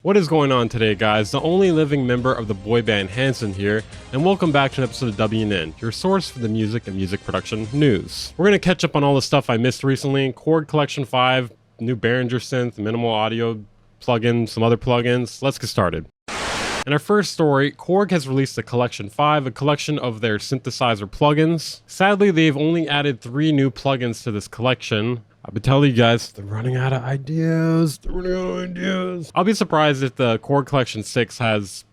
What is going on today, guys? The only living member of the boy band Hanson here, and welcome back to an episode of WNN, your source for the music and music production news. We're going to catch up on all the stuff I missed recently: KORG Collection 5, new BEHRINGER synth, minimal audio plugin, some other plugins. Let's get started. In our first story, KORG has released the Collection 5, a collection of their synthesizer plugins. Sadly, they've only added 3 new plugins to this collection. I've been telling you guys, they're running out of ideas. I'll be surprised if the KORG Collection 6 has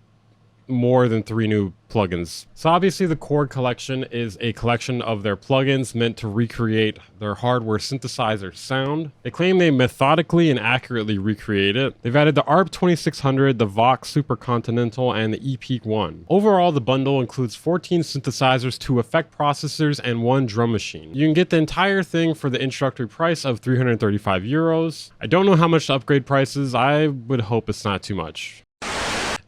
more than 3 new plugins. So obviously the KORG Collection is a collection of their plugins meant to recreate their hardware synthesizer sound. They claim they methodically and accurately recreate it. They've added the ARP 2600, the Vox Supercontinental, and the EPEAK 1. Overall, the bundle includes 14 synthesizers, 2 effect processors, and 1 drum machine. You can get the entire thing for the introductory price of 335 euros. I don't know how much the upgrade price is. I would hope it's not too much.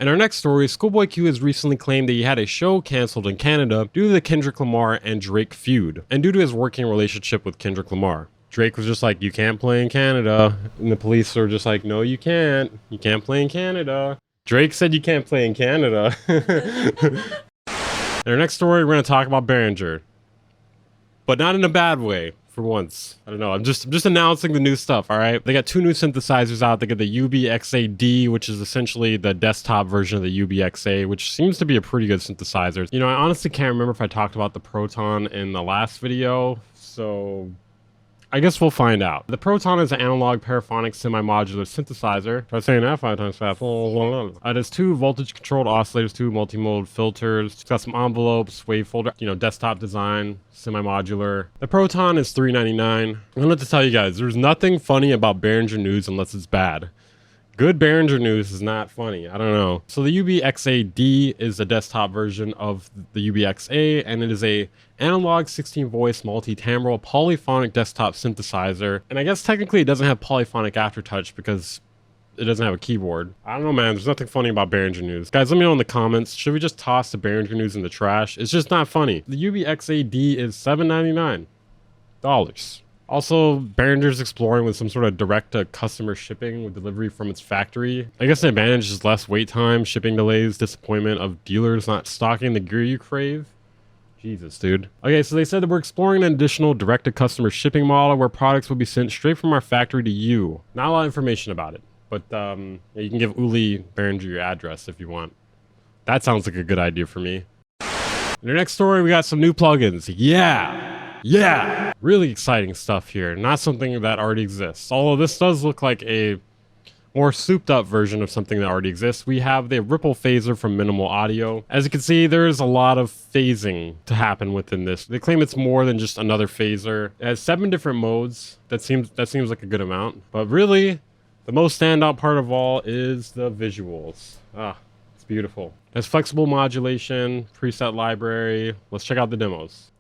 In our next story, SCHOOLBOY Q has recently claimed that he had a show cancelled in Canada due to the Kendrick Lamar and Drake feud, and due to his working relationship with Kendrick Lamar. Drake was just like, "You can't play in Canada," and the police were just like, "No, you can't. You can't play in Canada." Drake said you can't play in Canada. In our next story, we're going to talk about BEHRINGER, but not in a bad way. For once, I don't know. I'm just announcing the new stuff. All right, they got 2 new synthesizers out. They got the UBXA-D, which is essentially the desktop version of the UBXA, which seems to be a pretty good synthesizer. You know, I honestly can't remember if I talked about the Proton in the last video, so I guess we'll find out. The Proton is an analog paraphonic semi-modular synthesizer. Try saying that 5 times fast. It has 2 voltage-controlled oscillators, 2 multimode filters. It's got some envelopes, wave folder, you know, desktop design, semi-modular. The Proton is $399. I'm gonna have to tell you guys, there's nothing funny about BEHRINGER news unless it's bad. Good BEHRINGER news is not funny. I don't know. So the UBXA-D is the desktop version of the UBXA, and it is a analog 16-voice multi-timbral polyphonic desktop synthesizer. And I guess technically it doesn't have polyphonic aftertouch because it doesn't have a keyboard. I don't know, man. There's nothing funny about BEHRINGER news. Guys, let me know in the comments. Should we just toss the BEHRINGER news in the trash? It's just not funny. The UBXA-D is $799. Also, BEHRINGER's exploring with some sort of direct-to-customer shipping with delivery from its factory. I guess the advantage is less wait time, shipping delays, disappointment of dealers not stocking the gear you crave. Jesus, dude. Okay, so they said that we're exploring an additional direct-to-customer shipping model where products will be sent straight from our factory to you. Not a lot of information about it, but yeah, you can give Uli BEHRINGER your address if you want. That sounds like a good idea for me. In our next story, we got some new plugins. Yeah! Really exciting stuff here. Not something that already exists. Although this does look like a more souped up version of something that already exists. We have the Ripple Phaser from Minimal Audio. As you can see, there's a lot of phasing to happen within this. They claim it's more than just another phaser. It has 7 different modes. That seems like a good amount. But really, the most standout part of all is the visuals. It's beautiful. It has flexible modulation, preset library. Let's check out the demos.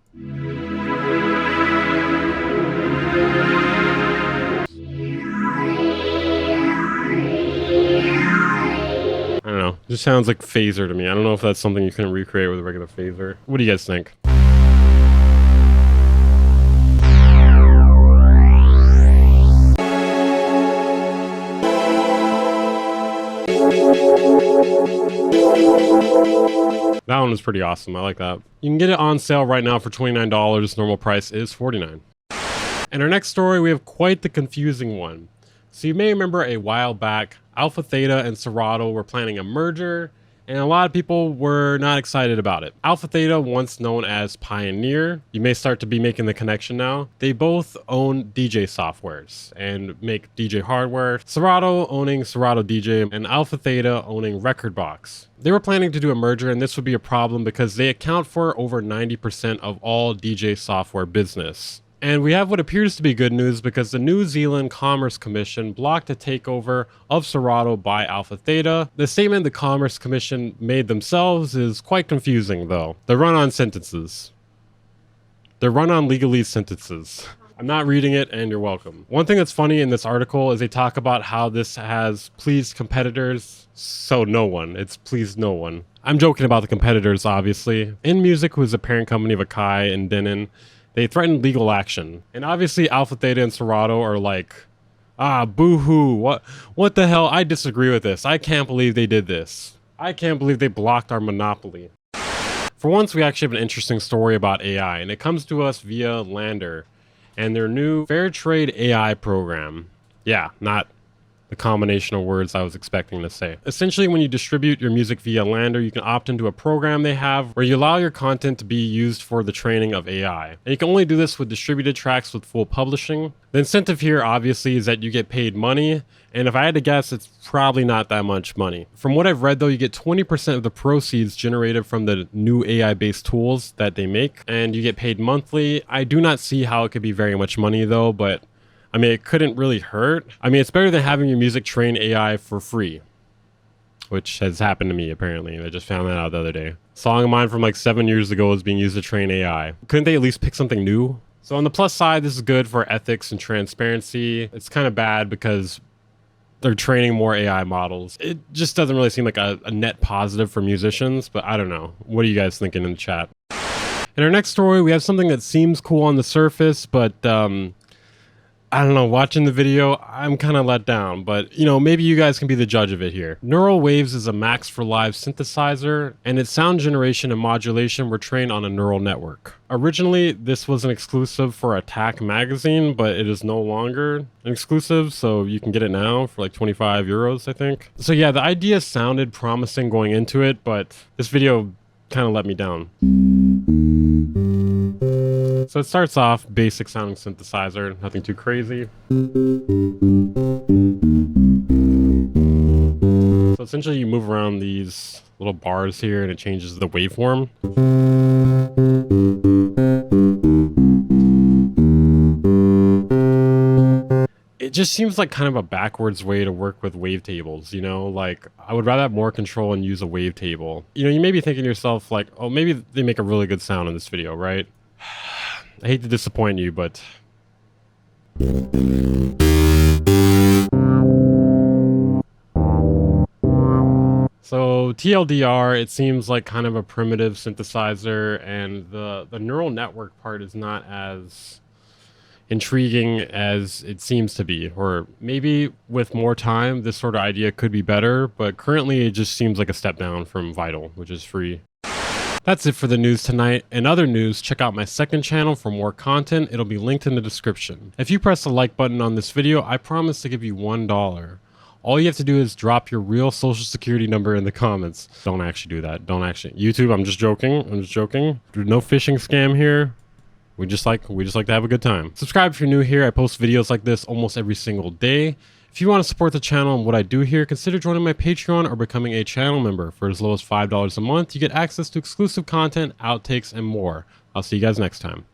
I don't know. It just sounds like phaser to me. I don't know if that's something you can recreate with a regular phaser. What do you guys think? That one was pretty awesome. I like that. You can get it on sale right now for $29. Normal price is $49. In our next story, we have quite the confusing one. So you may remember a while back, ALPHATHETA and SERATO were planning a merger, and a lot of people were not excited about it. ALPHATHETA, once known as Pioneer, you may start to be making the connection now. They both own DJ softwares and make DJ hardware. SERATO owning SERATO DJ and ALPHATHETA owning Rekordbox. They were planning to do a merger, and this would be a problem because they account for over 90% of all DJ software business. And we have what appears to be good news because the New Zealand Commerce Commission blocked a takeover of SERATO by ALPHATHETA. The statement the Commerce Commission made themselves is quite confusing, though. They're run-on sentences. They're run-on legalese sentences. I'm not reading it, and you're welcome. One thing that's funny in this article is they talk about how this has pleased competitors, so no one. It's pleased no one. I'm joking about the competitors, obviously. InMusic, who is a parent company of Akai and Denon, they threatened legal action. And obviously ALPHATHETA and SERATO are like Ah, boo-hoo. What the hell? I disagree with this. I can't believe they did this. I can't believe they blocked our monopoly. For once, we actually have an interesting story about AI, and it comes to us via LANDR and their new Fair Trade AI program. Yeah, not the combination of words I was expecting to say. Essentially, when you distribute your music via LANDR, you can opt into a program they have where you allow your content to be used for the training of AI. And you can only do this with distributed tracks with full publishing. The incentive here, obviously, is that you get paid money. And if I had to guess, it's probably not that much money. From what I've read, though, you get 20% of the proceeds generated from the new AI-based tools that they make, and you get paid monthly. I do not see how it could be very much money, though, but I mean, it couldn't really hurt. I mean, it's better than having your music train AI for free, which has happened to me, apparently. I just found that out the other day. A song of mine from like 7 years ago is being used to train AI. Couldn't they at least pick something new? So on the plus side, this is good for ethics and transparency. It's kind of bad because they're training more AI models. It just doesn't really seem like a net positive for musicians, but I don't know. What are you guys thinking in the chat? In our next story, we have something that seems cool on the surface, but I don't know, watching the video, I'm kind of let down, but you know, maybe you guys can be the judge of it here. Neural Waves is a Max for Live synthesizer, and its sound generation and modulation were trained on a neural network. Originally, this was an exclusive for Attack magazine, but it is no longer an exclusive, so you can get it now for like 25 euros, I think. So yeah, the idea sounded promising going into it, but this video kind of let me down. So it starts off basic sounding synthesizer, nothing too crazy. So essentially you move around these little bars here and it changes the waveform. It just seems like kind of a backwards way to work with wavetables, you know? Like, I would rather have more control and use a wavetable. You know, you may be thinking to yourself like, oh, maybe they make a really good sound in this video, right? I hate to disappoint you, but so TLDR, it seems like kind of a primitive synthesizer, and the neural network part is not as intriguing as it seems to be. Or maybe with more time, this sort of idea could be better, but currently it just seems like a step down from Vital, which is free. That's it for the news tonight. In other news, check out my second channel for more content. It'll be linked in the description. If you press the like button on this video, I promise to give you $1. All you have to do is drop your real social security number in the comments. Don't actually do that. Don't actually. YouTube, I'm just joking. I'm just joking. There's no phishing scam here. We just like to have a good time. Subscribe if you're new here. I post videos like this almost every single day. If you want to support the channel and what I do here, consider joining my Patreon or becoming a channel member. For as low as $5 a month, you get access to exclusive content, outtakes, and more. I'll see you guys next time.